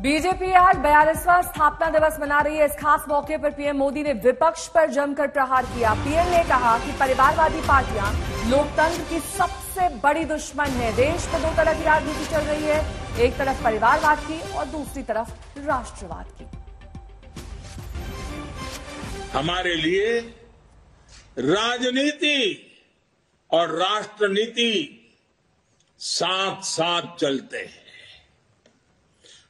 BJP आज 42वां स्थापना दिवस मना रही है। इस खास मौके पर पीएम मोदी ने विपक्ष पर जमकर प्रहार किया। पीएम ने कहा कि परिवारवादी पार्टियां लोकतंत्र की सबसे बड़ी दुश्मन है। देश में दो तरह की राजनीति चल रही है, एक तरफ परिवारवाद की और दूसरी तरफ राष्ट्रवाद की। हमारे लिए राजनीति और राष्ट्रनीति साथ साथ चलते हैं।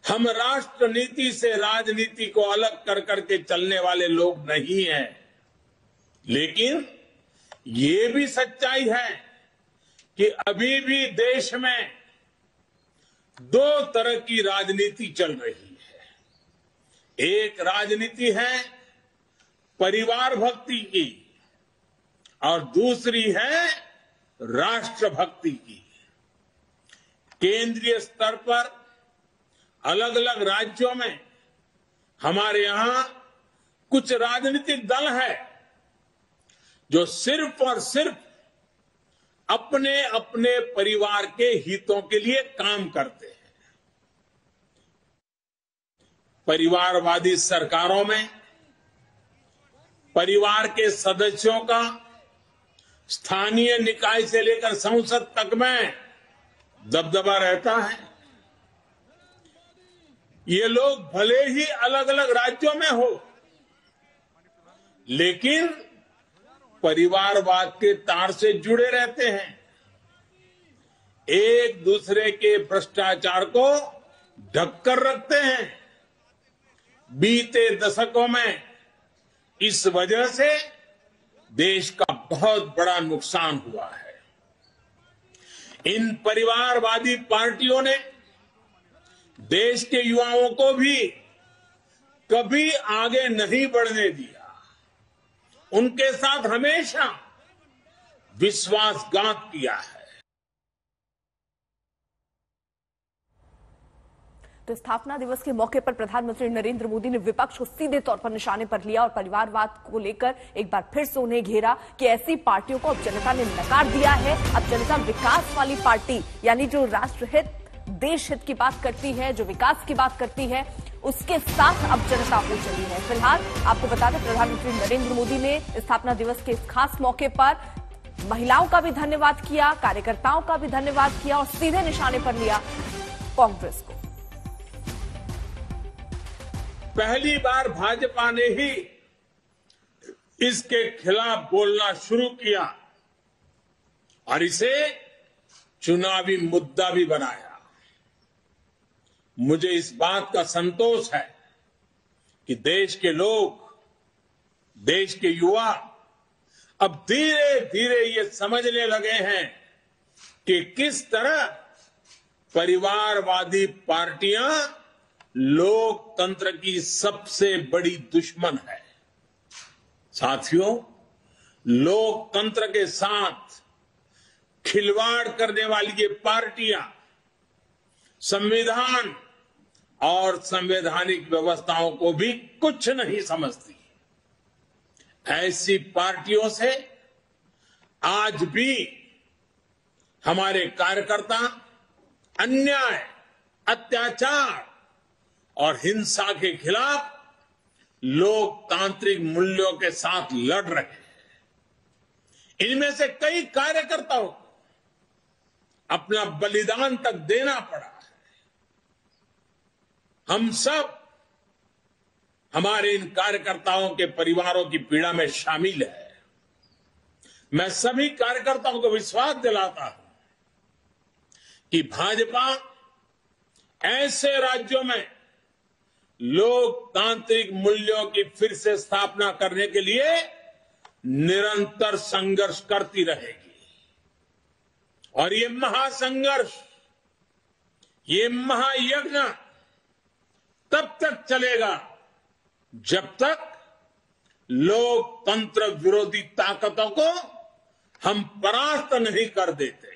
हम राष्ट्रनीति से राजनीति को अलग कर करके चलने वाले लोग नहीं हैं, लेकिन ये भी सच्चाई है कि अभी भी देश में दो तरह की राजनीति चल रही है। एक राजनीति है परिवार भक्ति की और दूसरी है राष्ट्रभक्ति की। केंद्रीय स्तर पर अलग अलग राज्यों में हमारे यहां कुछ राजनीतिक दल है जो सिर्फ और सिर्फ अपने अपने परिवार के हितों के लिए काम करते हैं। परिवारवादी सरकारों में परिवार के सदस्यों का स्थानीय निकाय से लेकर संसद तक में दबदबा रहता है। ये लोग भले ही अलग अलग राज्यों में हो, लेकिन परिवारवाद के तार से जुड़े रहते हैं। एक दूसरे के भ्रष्टाचार को ढककर रखते हैं। बीते दशकों में इस वजह से देश का बहुत बड़ा नुकसान हुआ है। इन परिवारवादी पार्टियों ने देश के युवाओं को भी कभी आगे नहीं बढ़ने दिया। उनके साथ हमेशा विश्वासघात किया है। तो स्थापना दिवस के मौके पर प्रधानमंत्री नरेंद्र मोदी ने विपक्ष को सीधे तौर पर निशाने पर लिया और परिवारवाद को लेकर एक बार फिर से उन्हें घेरा कि ऐसी पार्टियों को अब जनता ने नकार दिया है। अब जनता विकास वाली पार्टी, यानी जो राष्ट्रहित देश हित की बात करती है, जो विकास की बात करती है, उसके साथ अब जनता हो चली है। फिलहाल आपको बता दें, प्रधानमंत्री नरेंद्र मोदी ने स्थापना दिवस के इस खास मौके पर महिलाओं का भी धन्यवाद किया, कार्यकर्ताओं का भी धन्यवाद किया और सीधे निशाने पर लिया कांग्रेस को। पहली बार भाजपा ने ही इसके खिलाफ बोलना शुरू किया और इसे चुनावी मुद्दा भी बनाया। मुझे इस बात का संतोष है कि देश के लोग, देश के युवा अब धीरे धीरे ये समझने लगे हैं कि किस तरह परिवारवादी पार्टियां लोकतंत्र की सबसे बड़ी दुश्मन है। साथियों, लोकतंत्र के साथ खिलवाड़ करने वाली ये पार्टियां संविधान और संवैधानिक व्यवस्थाओं को भी कुछ नहीं समझती। ऐसी पार्टियों से आज भी हमारे कार्यकर्ता अन्याय, अत्याचार और हिंसा के खिलाफ लोकतांत्रिक मूल्यों के साथ लड़ रहे हैं। इनमें से कई कार्यकर्ताओं को अपना बलिदान तक देना पड़ा है। हम सब हमारे इन कार्यकर्ताओं के परिवारों की पीड़ा में शामिल है। मैं सभी कार्यकर्ताओं को विश्वास दिलाता हूं कि भाजपा ऐसे राज्यों में लोकतांत्रिक मूल्यों की फिर से स्थापना करने के लिए निरंतर संघर्ष करती रहेगी। और ये महासंघर्ष, ये महायज्ञ तब तक चलेगा जब तक लोकतंत्र विरोधी ताकतों को हम परास्त नहीं कर देते।